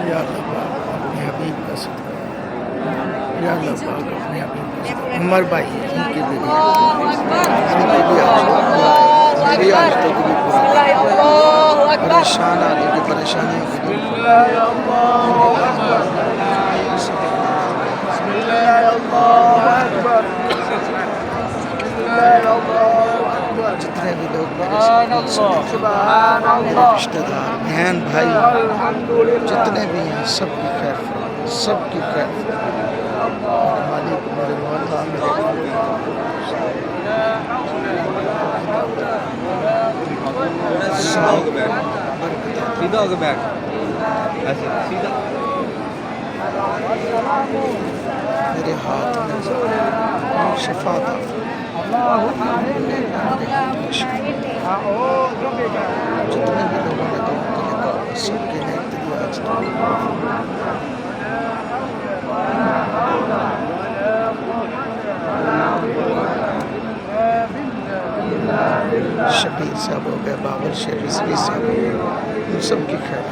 یا اللہ پاک اپنے حبیب کا صدقہ، یا اللہ پاک اپنے حبیب کا صدقہ۔ عمر بھائی ان کے لیے میری آج تک بھی پریشان آنے کی پریشانیوں کی دور جتنے بھی لوگ میرے رشتہ دار بہن بھائی جتنے بھی ہیں سب کی خیر فرمائے، سب کی خیر فرمائے۔ میرے مالک میرے مولا میرے سیدھا ہو کے بیٹھ ایسے سیدھا میرے ہاتھ میں شفا عطا جتنے بھی لوگوں نے دعا کے لیے کہا سب کے لیے آج شبیر صاحب ہو گئے، بابر شیخ رضوی صاحب ہو گئے، ان سب کی خیر